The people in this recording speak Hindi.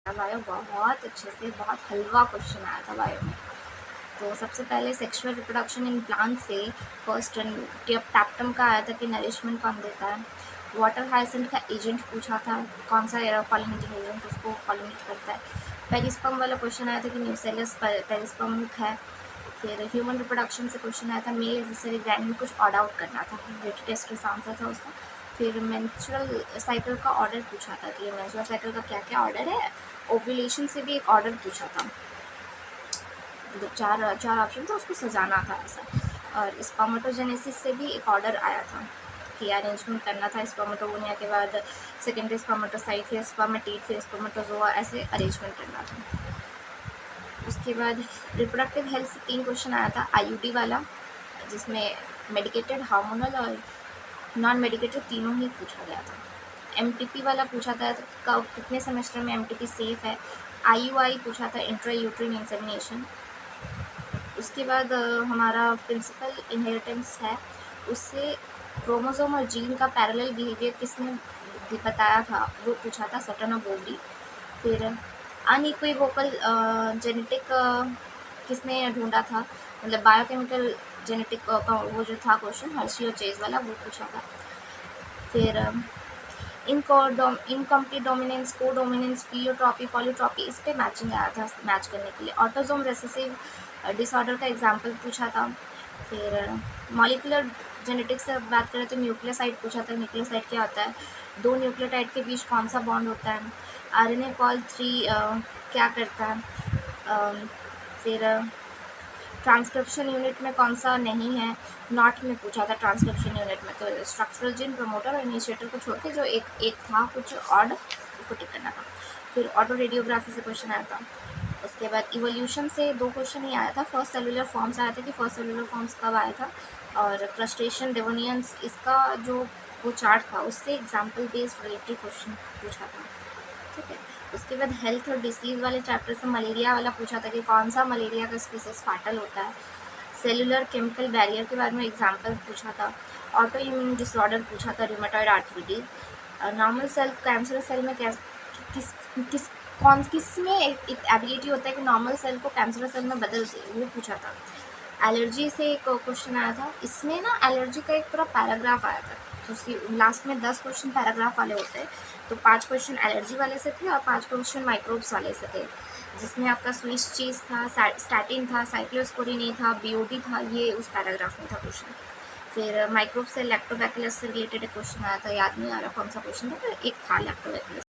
बायो बहुत अच्छे से, बहुत हलवा क्वेश्चन आया था बायो में। तो सबसे पहले सेक्सुअल रिप्रोडक्शन इन प्लांट से फर्स्ट टैप्टम का आया था कि नरिशमेंट कौन देता है। वाटर हाइसेंट का एजेंट पूछा था, कौन सा एयर पॉलिनेटिंग एजेंट उसको पॉलिनेट करता है। पेरिस्पर्म वाला क्वेश्चन आया था कि न्यूसेलस पेरिस्पर्म है। फिर ह्यूमन रिप्रोडक्शन से क्वेश्चन आया था मेल एसेसरी ग्लैंड में कुछ ऑड आउट करना था, रेट टेस्ट का आंसर था उसका। फिर मेंस्ट्रुअल साइकिल का ऑर्डर पूछा था कि मेंस्ट्रुअल साइकिल का क्या क्या ऑर्डर है। ओव्यूलेशन से भी एक ऑर्डर पूछा था, मतलब चार ऑप्शन था, उसको सजाना था ऐसा। और स्पर्मेटोजेनेसिस से भी एक ऑर्डर आया था कि अरेंजमेंट करना था स्पर्मेटोगोनिया के बाद सेकेंडरी स्पर्मेटोसाइट, फिर स्पर्मेटिड, फिर स्पर्मेटोजोआ, ऐसे अरेंजमेंट करना था। उसके बाद रिप्रोडक्टिव हेल्थ से 3 क्वेश्चन आया था। आईयूडी वाला, जिसमें मेडिकेटेड, हार्मोनल और नॉन मेडिकेटेड तीनों ही पूछा गया था। एमटीपी वाला पूछा था कब कितने सेमेस्टर में एमटीपी सेफ है। आईयूआई पूछा था, इंट्रा यूट्रिन इंसेमिनेशन। उसके बाद हमारा प्रिंसिपल इनहेरिटेंस है, उससे क्रोमोसोम और जीन का पैरेलल बिहेवियर किसने बताया था, वो पूछा था, सटन और बोवरी। फिर अनइक्विवोकल जेनेटिक किसने ढूंढा था, मतलब बायोकेमिकल जेनेटिक का वो जो था क्वेश्चन, हर्शी और चेज वाला, वो पूछा था। फिर इनकम्प्लीट डोमिनेंस, को डोमिनेंस, प्लियोट्रॉपी, पॉलीट्रॉपी, इस पे मैचिंग आया था मैच करने के लिए। ऑटोसोम रेसेसिव डिसऑर्डर का एग्जाम्पल पूछा था। फिर मॉलिकुलर जेनेटिक्स से बात करें तो न्यूक्लियोसाइड पूछा था, न्यूक्लियोसाइड क्या होता है, 2 न्यूक्लियोटाइड के बीच कौन सा बॉन्ड होता है, आरएनए कॉल 3 क्या करता है। फिर ट्रांसक्रिप्शन यूनिट में कौन सा नहीं है, नॉट में पूछा था ट्रांसक्रिप्शन यूनिट में। तो स्ट्रक्चरल जीन, प्रमोटर और इनिशिएटर को छोड़ के जो एक था कुछ ऑड, उसको टिक करना था। फिर ऑटो रेडियोग्राफी से क्वेश्चन आया था। उसके बाद इवोल्यूशन से 2 क्वेश्चन ही आया था। फर्स्ट सेलुलर फॉर्म्स आया था कि फर्स्ट सेलुलर फॉर्म्स कब आया था, और क्रस्टेशियन, डेवोनियंस, इसका जो वो चार्ट था उससे एग्जाम्पल बेस्ड रिलेटेड क्वेश्चन पूछा था। ठीक है। उसके बाद हेल्थ और डिसीज़ वाले चैप्टर से मलेरिया वाला पूछा था कि कौन सा मलेरिया का स्पीसीज फैटल होता है। सेलुलर केमिकल बैरियर के बारे में एग्जाम्पल पूछा था। ऑटो इम्यून डिसऑर्डर पूछा था, rheumatoid arthritis. Normal cell cancer cell में किस किस किस में एक एबिलिटी होता है कि नॉर्मल सेल को कैंसर सेल में बदल दे, वो पूछा था। एलर्जी से एक क्वेश्चन आया था, इसमें ना एलर्जी का एक पूरा पैराग्राफ आया था। तो लास्ट में 10 क्वेश्चन पैराग्राफ वाले होते हैं, तो 5 क्वेश्चन एलर्जी वाले से थे और 5 क्वेश्चन माइक्रोब्स वाले से थे, जिसमें आपका स्विस चीज़ था, स्टैटिन था, साइक्लोस्पोरिन ए था, बीओडी था, ये उस पैराग्राफ में था क्वेश्चन। फिर माइक्रोब से लैक्टोबैसिलस से रिलेटेड क्वेश्चन आया था, याद नहीं आ रहा कौन सा क्वेश्चन था, एक था लैक्टोबैसिलस।